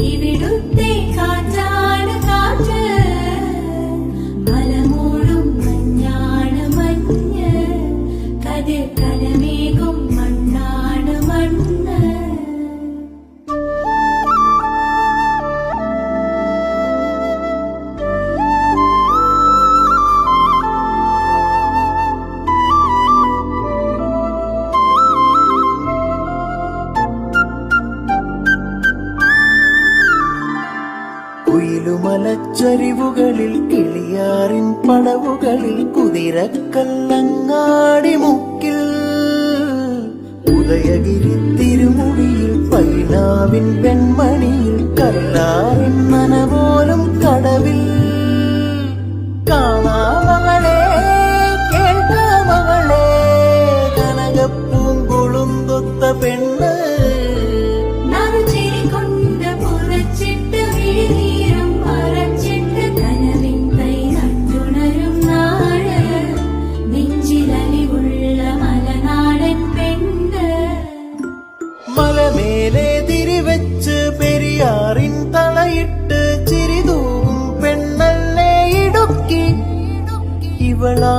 ഇവിടുത്തെ കാറ്റാണ് കാറ്റ്, മലമൂടും മഞ്ഞാണ് മഞ്ഞ്, കതിർ കലമേകും മണ്ണാണ് മണ്ണ്. കുയിലുമലച്ചരിവുകളിൽ കിളിയാറിൻ പടവുകളിൽ കുതിരക്കല്ലങ്ങാടി മുക്കിൽ, ഉദയഗിരി തിരുമുടിയിൽ പൈനാവിൻ പെൺമണിയിൽ കല്ലാറിൻ നനപോലും കടവിൽ. കാണാമകളെ കേൾക്കാമകളെ കനകപ്പൂങ്കുളുന്തൊത്ത പെണ്ണ്, മലമേലെ തിരിവെച്ച് പെരിയാറിൻ തളയിട്ട് ചിരിതൂവും പെണ്ണല്ലേ ഇടുക്കി ഇവളാ.